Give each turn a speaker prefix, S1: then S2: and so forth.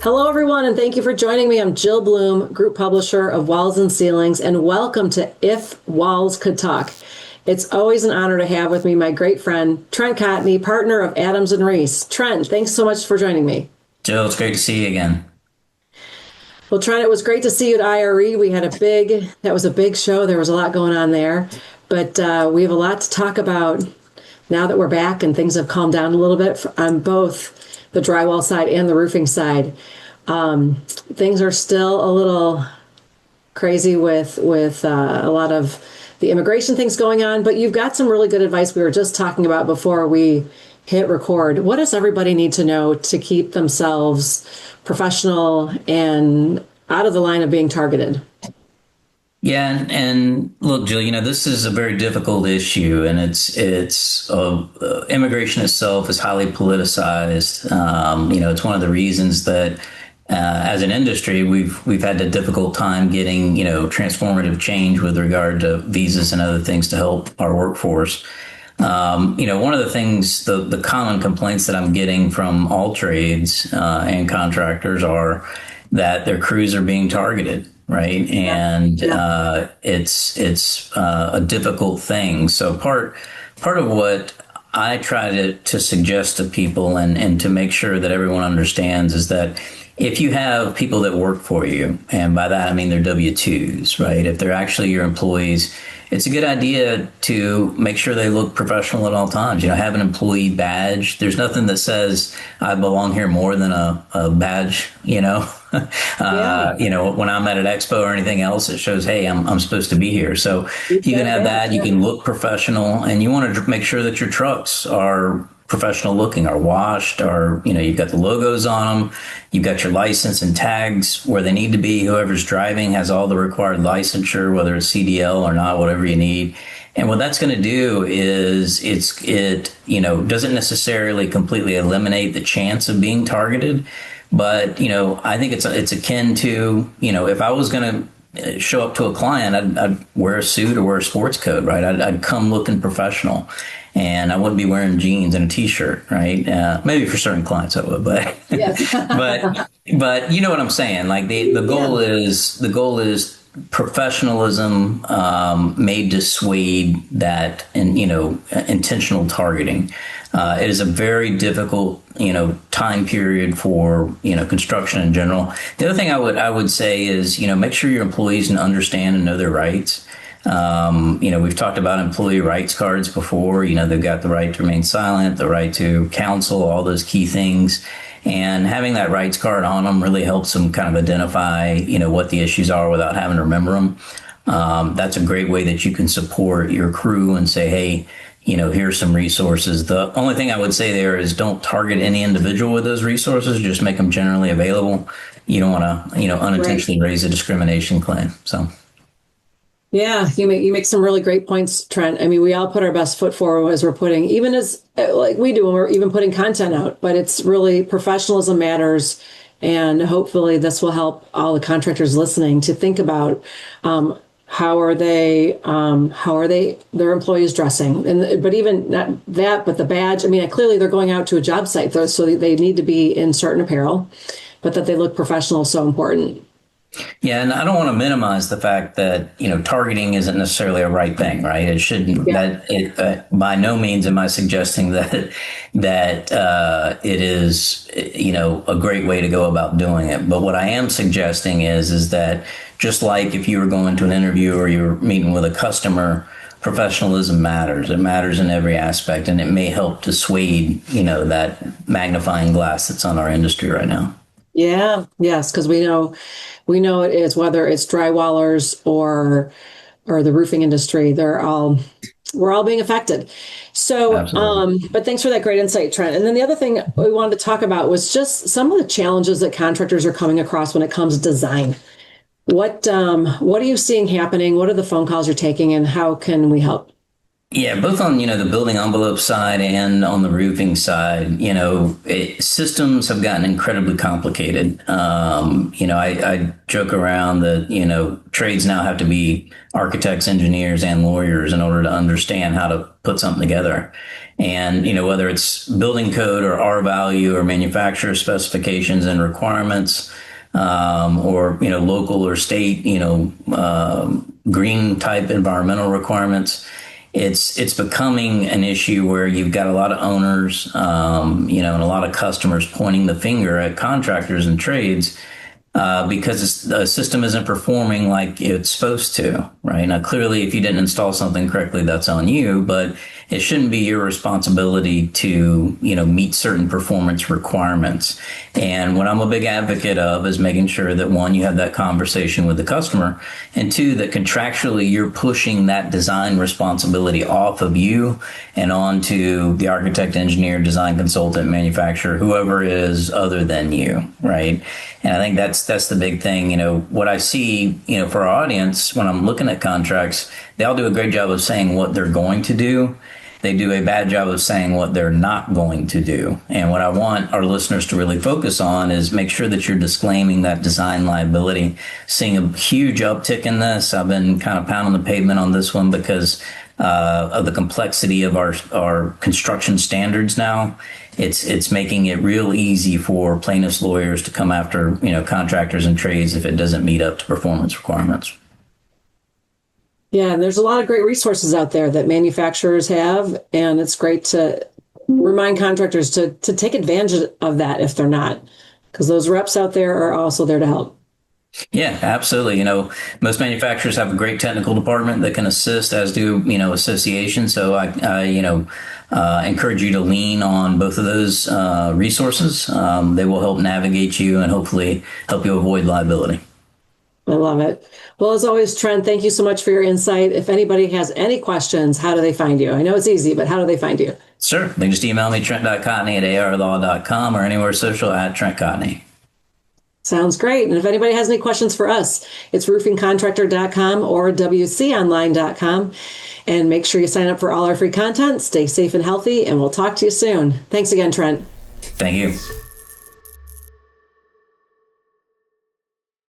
S1: Hello, everyone, and thank you for joining me. I'm Jill Bloom, group publisher of Walls and Ceilings, and welcome to If Walls Could Talk. It's always an honor to have with me my great friend, Trent Cotney, partner of Adams and Reese. Trent, thanks so much for joining me.
S2: Jill, it's great to see you again.
S1: Well, Trent, it was great to see you at IRE. That was a big show. There was a lot going on there, but we have a lot to talk about now that we're back and things have calmed down a little bit on both the drywall side and the roofing side. Things are still a little crazy with a lot of the immigration things going on, but you've got some really good advice we were just talking about before we hit record. What does everybody need to know to keep themselves professional and out of the line of being targeted?
S2: Yeah, and look, Jill, this is a very difficult issue, and immigration itself is highly politicized. It's one of the reasons that as an industry, we've had a difficult time getting transformative change with regard to visas and other things to help our workforce. One of the things, the common complaints that I'm getting from all trades and contractors are that their crews are being targeted, right? And it's a difficult thing. So part of what I try to suggest to people and to make sure that everyone understands is that if you have people that work for you, and by that I mean they're W-2s, right? If they're actually your employees, it's a good idea to make sure they look professional at all times. Have an employee badge. There's nothing that says I belong here more than a badge,
S1: Yeah.
S2: when I'm at an expo or anything else, it shows, hey, I'm supposed to be here. So you can have that. You can look professional, and you want to make sure that your trucks are professional looking, are washed, or you've got the logos on them, you've got your license and tags where they need to be. Whoever's driving has all the required licensure, whether it's CDL or not, whatever you need. And what that's going to do is it doesn't necessarily completely eliminate the chance of being targeted, but I think it's akin to if I was going to show up to a client, I'd wear a suit or wear a sports coat, right? I'd come looking professional. And I wouldn't be wearing jeans and a t-shirt, right? Maybe for certain clients I would, but
S1: Yes.
S2: but you know what I'm saying. Like the goal is professionalism may dissuade that and intentional targeting. It is a very difficult time period for construction in general. The other thing I would say is make sure your employees understand and know their rights. We've talked about employee rights cards before. They've got the right to remain silent, the right to counsel, all those key things. And having that rights card on them really helps them kind of identify, what the issues are without having to remember them. That's a great way that you can support your crew and say, hey, here's some resources. The only thing I would say there is don't target any individual with those resources. Just make them generally available. You don't want to, unintentionally raise a discrimination claim. So.
S1: Yeah, you make some really great points, Trent. I mean, we all put our best foot forward as we're putting, even as like we do when we're even putting content out. But it's really professionalism matters, and hopefully this will help all the contractors listening to think about how are they their employees dressing, and but even not that, but the badge. I mean, clearly they're going out to a job site, so they need to be in certain apparel, but that they look professional is so important.
S2: Yeah, and I don't want to minimize the fact that targeting isn't necessarily a right thing, right? It shouldn't.
S1: Yeah.
S2: That it by no means am I suggesting that it is a great way to go about doing it. But what I am suggesting is that just like if you were going to an interview or you're meeting with a customer, professionalism matters. It matters in every aspect, and it may help dissuade that magnifying glass that's on our industry right now.
S1: Yeah, yes, because we know it is whether it's drywallers or the roofing industry, we're all being affected. So,
S2: Absolutely.
S1: but thanks for that great insight, Trent. And then the other thing we wanted to talk about was just some of the challenges that contractors are coming across when it comes to design. What are you seeing happening? What are the phone calls you're taking, and how can we help?
S2: Yeah, both on, the building envelope side and on the roofing side, systems have gotten incredibly complicated. I joke around that, trades now have to be architects, engineers, and lawyers in order to understand how to put something together. And, whether it's building code or R value or manufacturer specifications and requirements, or, local or state, green type environmental requirements, it's becoming an issue where you've got a lot of owners, and a lot of customers pointing the finger at contractors and trades, because the system isn't performing like it's supposed to, right? Now, clearly, if you didn't install something correctly, that's on you, but it shouldn't be your responsibility to, meet certain performance requirements. And what I'm a big advocate of is making sure that, one, you have that conversation with the customer, and two, that contractually you're pushing that design responsibility off of you and onto the architect, engineer, design consultant, manufacturer, whoever is other than you, right? And I think that's the big thing. What I see, for our audience, when I'm looking at contracts, they all do a great job of saying what they're going to do. They do a bad job of saying what they're not going to do. And what I want our listeners to really focus on is make sure that you're disclaiming that design liability. Seeing a huge uptick in this. I've been kind of pounding the pavement on this one because of the complexity of our construction standards now. It's making it real easy for plaintiffs' lawyers to come after, contractors and trades if it doesn't meet up to performance requirements.
S1: Yeah, and there's a lot of great resources out there that manufacturers have, and it's great to remind contractors to take advantage of that if they're not, because those reps out there are also there to help.
S2: Yeah, absolutely. Most manufacturers have a great technical department that can assist, as do, associations. So I encourage you to lean on both of those resources. They will help navigate you and hopefully help you avoid liability.
S1: I love it. Well, as always, Trent, thank you so much for your insight. If anybody has any questions, how do they find you? I know it's easy, but how do they find you?
S2: Sure. They can just email me, trent.cotney@arlaw.com, or anywhere social at Trent Cotney.
S1: Sounds great. And if anybody has any questions for us, it's roofingcontractor.com or wconline.com. And make sure you sign up for all our free content. Stay safe and healthy, and we'll talk to you soon. Thanks again, Trent.
S2: Thank you.